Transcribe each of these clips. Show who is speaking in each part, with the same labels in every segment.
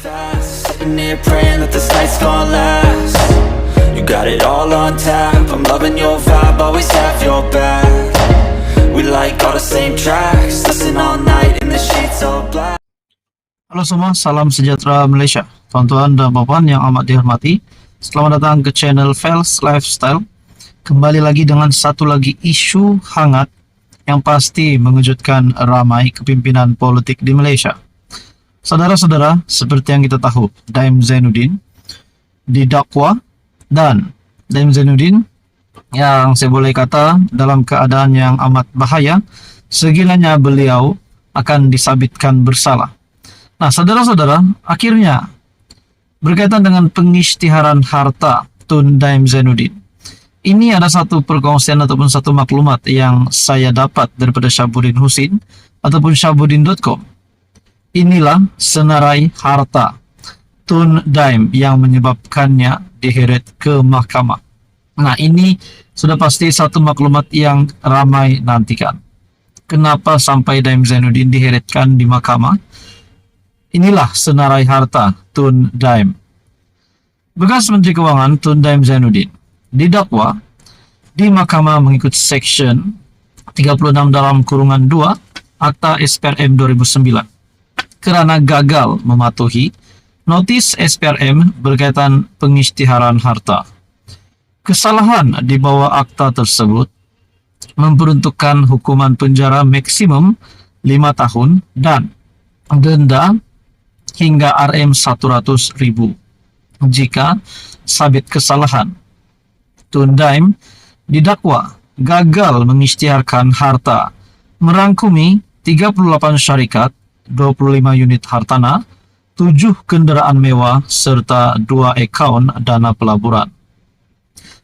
Speaker 1: fast, sitting here praying that this night's gonna last. You got it all on tap, I'm loving your vibe, always have your back. We like all the same tracks, listen all night in the sheets all black.
Speaker 2: Halo semua, salam sejahtera Malaysia. Tuan-tuan dan puan yang amat dihormati, selamat datang ke channel Fels Lifestyle. Kembali lagi dengan satu lagi isu hangat yang pasti mengejutkan ramai kepimpinan politik di Malaysia. Saudara-saudara, seperti yang kita tahu, Daim Zainuddin didakwa, dan Daim Zainuddin yang saya boleh kata dalam keadaan yang amat bahaya sekiranya beliau akan disabitkan bersalah. Nah, saudara-saudara, akhirnya berkaitan dengan pengisytiharan harta Tun Daim Zainuddin. Ini ada satu perkongsian ataupun satu maklumat yang saya dapat daripada Syabuddin Husin ataupun syabuddin.com. Inilah senarai harta Tun Daim yang menyebabkannya diheret ke mahkamah. Nah, ini sudah pasti satu maklumat yang ramai nantikan. Kenapa sampai Daim Zainuddin diheretkan di mahkamah? Inilah senarai harta Tun Daim. Bekas Menteri Keuangan Tun Daim Zainuddin didakwa di mahkamah mengikut Section 36 dalam kurungan 2 Akta SPRM 2009 kerana gagal mematuhi notis SPRM berkaitan pengisytiharan harta. Kesalahan di bawah akta tersebut memperuntukkan hukuman penjara maksimum 5 tahun dan denda hingga Rm100.000 jika sabit kesalahan. Tun Daim didakwa gagal mengisytiharkan harta merangkumi 38 syarikat, 25 unit hartanah, 7 kenderaan mewah, serta 2 akaun dana pelaburan.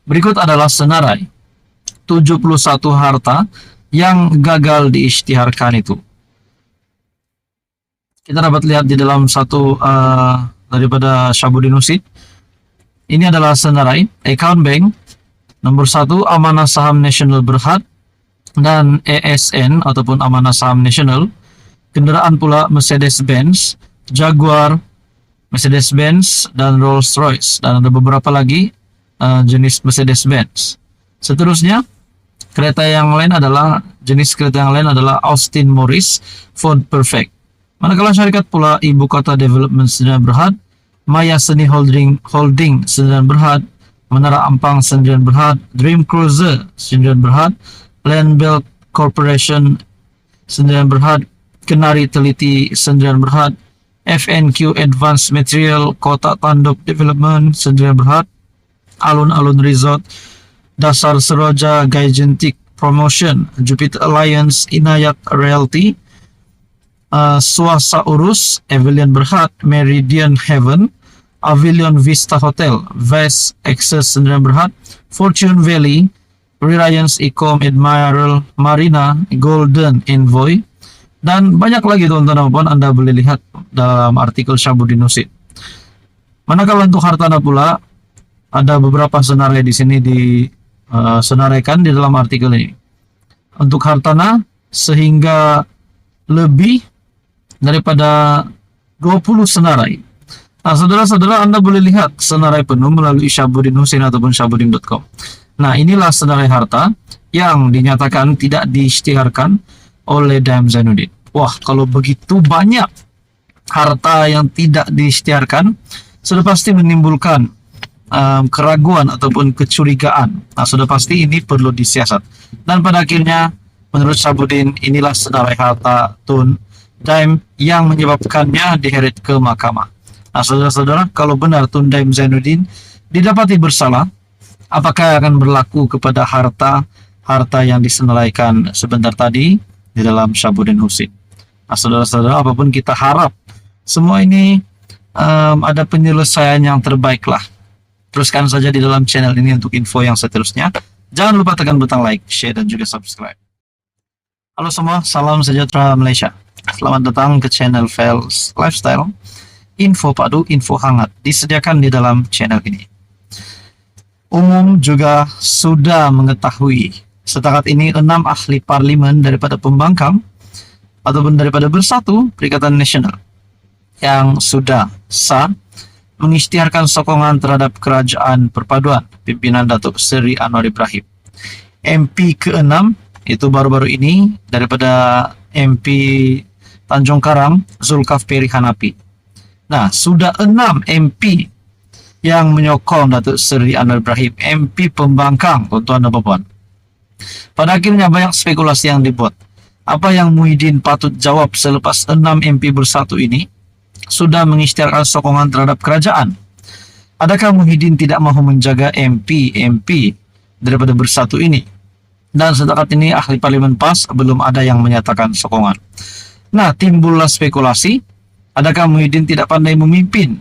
Speaker 2: Berikut adalah senarai 71 harta yang gagal diisytiharkan itu. Kita dapat lihat di dalam satu daripada Syabuddin Husin. Ini adalah senarai akaun bank, nomor 1 Amanah Saham Nasional Berhad dan ASN ataupun Amanah Saham Nasional. Kenderaan pula Mercedes-Benz, Jaguar, Mercedes-Benz, dan Rolls-Royce. Dan ada beberapa lagi jenis Mercedes-Benz. Seterusnya, jenis kereta yang lain adalah Austin Morris, Ford Perfect. Manakala syarikat pula Ibu Kota Development Sdn Berhad, Maya Seni Holding Sdn Berhad, Menara Ampang Sdn Berhad, Dream Cruiser Sdn Berhad, Land Belt Corporation Sdn Berhad, Kenari Teliti Sdn Berhad, FNQ Advanced Material Kota Tanduk Development Sdn Berhad, Alun-Alun Resort, Dasar Seroja Gaijentik Promotion, Jupiter Alliance, Inayat Realty, Swasa Urus, Avilion Berhad, Meridian Heaven, Avilion Vista Hotel, West Access Sdn Berhad, Fortune Valley, Reliance Ecom Admiral Marina, Golden Envoy, dan banyak lagi teman-teman puan Anda boleh lihat dalam artikel Syabuddin Husin. Manakala untuk hartanah pula ada beberapa senarai di sini disenaraikan di dalam artikel ini. Untuk hartanah sehingga lebih daripada 20 senarai. Nah, saudara-saudara, Anda boleh lihat senarai penuh melalui Syabuddin Husin ataupun syabuddin.com. Nah, inilah senarai harta yang dinyatakan tidak diisytiharkan oleh Daim Zainuddin. Wah, kalau begitu banyak harta yang tidak diisytiharkan, sudah pasti menimbulkan keraguan ataupun kecurigaan. Nah, sudah pasti ini perlu disiasat. Dan pada akhirnya, menurut Syabuddin, inilah senarai harta Tun Daim yang menyebabkannya diheret ke mahkamah. Nah, saudara-saudara, kalau benar Tun Daim Zainuddin didapati bersalah, apakah akan berlaku kepada harta yang disenaraikan sebentar tadi di dalam Syabuddin Husin? Nah, saudara-saudara, apapun kita harap semua ini ada penyelesaian yang terbaik lah. Teruskan saja di dalam channel ini untuk info yang seterusnya. Jangan lupa tekan butang like, share, dan juga subscribe. Halo semua, salam sejahtera Malaysia. Selamat datang ke channel Fels Lifestyle. Info padu, info hangat disediakan di dalam channel ini. Umum juga sudah mengetahui setakat ini 6 ahli parlimen daripada pembangkang ataupun daripada Bersatu Perikatan Nasional yang sudah sah mengisytiharkan sokongan terhadap kerajaan perpaduan pimpinan Datuk Seri Anwar Ibrahim. MP ke-6 itu baru-baru ini daripada MP Tanjung Karang Zulkifli Hanafi. Nah, sudah 6 MP yang menyokong Datuk Seri Anwar Ibrahim, MP pembangkang, tuan-tuan dan puan. Pada akhirnya banyak spekulasi yang dibuat. Apa yang Muhyiddin patut jawab selepas 6 MP bersatu ini sudah mengisytiharkan sokongan terhadap kerajaan? Adakah Muhyiddin tidak mahu menjaga MP daripada bersatu ini? Dan setakat ini ahli parlimen PAS belum ada yang menyatakan sokongan. Nah, timbullah spekulasi, adakah Muhyiddin tidak pandai memimpin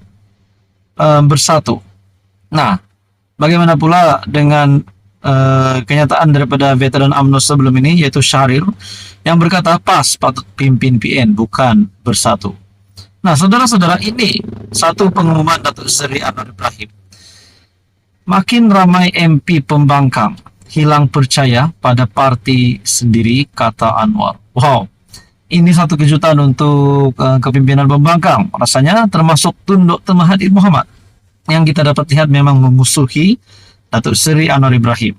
Speaker 2: bersatu? Nah, bagaimana pula dengan kenyataan daripada veteran UMNO sebelum ini, yaitu Syahril, yang berkata PAS patut pimpin PN, bukan bersatu. Nah, saudara-saudara, ini satu pengumuman Datuk Seri Anwar Ibrahim. Makin ramai MP pembangkang hilang percaya pada parti sendiri, kata Anwar. Wow, ini satu kejutan untuk kepimpinan pembangkang. Rasanya termasuk Tun Dr. Mahathir Mohamad yang kita dapat lihat memang memusuhi Datuk Seri Anwar Ibrahim.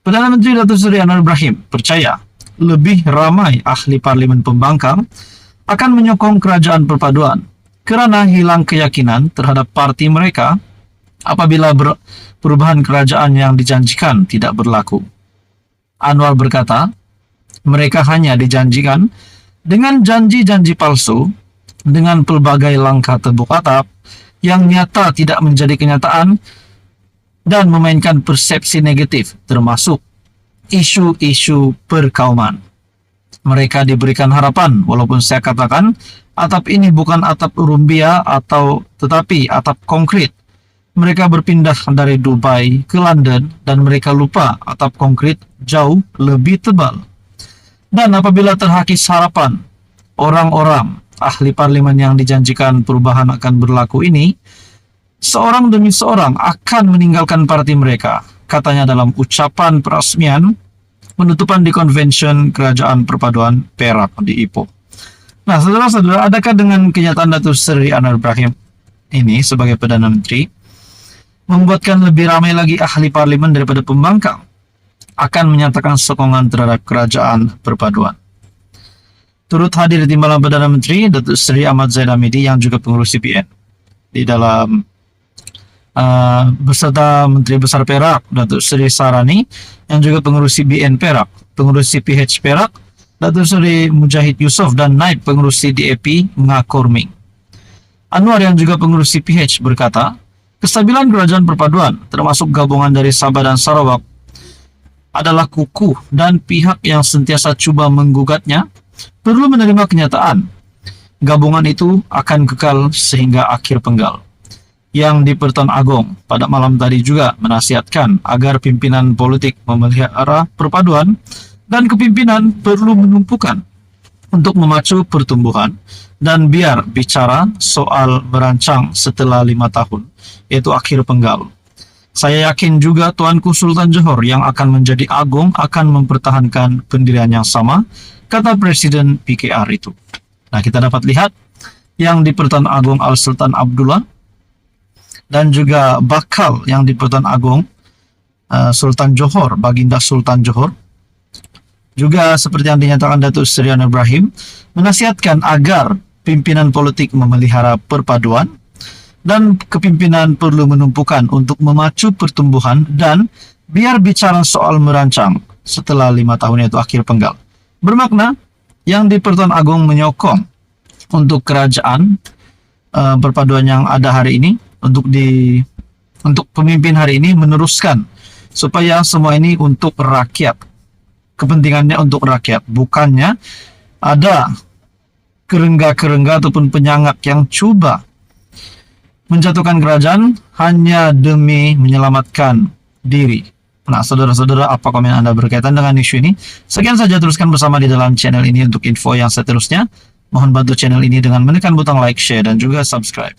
Speaker 2: Perdana Menteri Datuk Seri Anwar Ibrahim percaya lebih ramai ahli parlimen pembangkang akan menyokong kerajaan perpaduan kerana hilang keyakinan terhadap parti mereka apabila perubahan kerajaan yang dijanjikan tidak berlaku. Anwar berkata, mereka hanya dijanjikan dengan janji-janji palsu, dengan pelbagai langkah tebuk atap yang nyata tidak menjadi kenyataan dan memainkan persepsi negatif termasuk isu-isu perkauman. Mereka diberikan harapan, walaupun saya katakan atap ini bukan atap rumbia tetapi atap konkrit. Mereka berpindah dari Dubai ke London dan mereka lupa atap konkrit jauh lebih tebal. Dan apabila terhakis harapan, orang-orang ahli parlimen yang dijanjikan perubahan akan berlaku ini, seorang demi seorang akan meninggalkan parti mereka, katanya dalam ucapan peresmian penutupan di konvensyen Kerajaan Perpaduan Perak di Ipoh. Nah, saudara-saudara, adakah dengan kenyataan Datuk Seri Anwar Ibrahim ini sebagai Perdana Menteri membuatkan lebih ramai lagi ahli parlimen daripada pembangkang akan menyatakan sokongan terhadap Kerajaan Perpaduan? Turut hadir di timbalan Perdana Menteri Datuk Seri Ahmad Zaid Hamidi yang juga pengurus CPN di dalam beserta Menteri Besar Perak Datuk Seri Sarani yang juga pengurus CBN Perak, pengurus CPH Perak Datuk Seri Mujahid Yusof dan naib pengurus CDAP Ngakorming. Anwar yang juga pengurus CPH berkata, kestabilan kerajaan perpaduan termasuk gabungan dari Sabah dan Sarawak adalah kukuh dan pihak yang sentiasa cuba menggugatnya perlu menerima kenyataan gabungan itu akan kekal sehingga akhir penggal. Yang di Pertuan Agong pada malam tadi juga menasihatkan agar pimpinan politik memelihara perpaduan dan kepimpinan perlu menumpukan untuk memacu pertumbuhan dan biar bicara soal merancang setelah 5 tahun, yaitu akhir penggal. Saya yakin juga Tuanku Sultan Johor yang akan menjadi agung akan mempertahankan pendirian yang sama, kata Presiden PKR itu. Nah, kita dapat lihat yang di Pertuan Agong Al-Sultan Abdullah dan juga bakal yang di Pertuan Agong Sultan Johor, Baginda Sultan Johor, juga seperti yang dinyatakan Datuk Seri Anwar Ibrahim, menasihatkan agar pimpinan politik memelihara perpaduan dan kepimpinan perlu menumpukan untuk memacu pertumbuhan dan biar bicara soal merancang setelah 5 tahun yaitu akhir penggal. Bermakna yang di Pertuan Agong menyokong untuk kerajaan perpaduan yang ada hari ini, untuk pemimpin hari ini meneruskan supaya semua ini untuk rakyat, kepentingannya untuk rakyat, bukannya ada kerengga-kerengga ataupun penyangak yang cuba menjatuhkan kerajaan hanya demi menyelamatkan diri. Nah, saudara-saudara, apa komen Anda berkaitan dengan isu ini? Sekian saja, teruskan bersama di dalam channel ini untuk info yang seterusnya. Mohon bantu channel ini dengan menekan butang like, share, dan juga subscribe.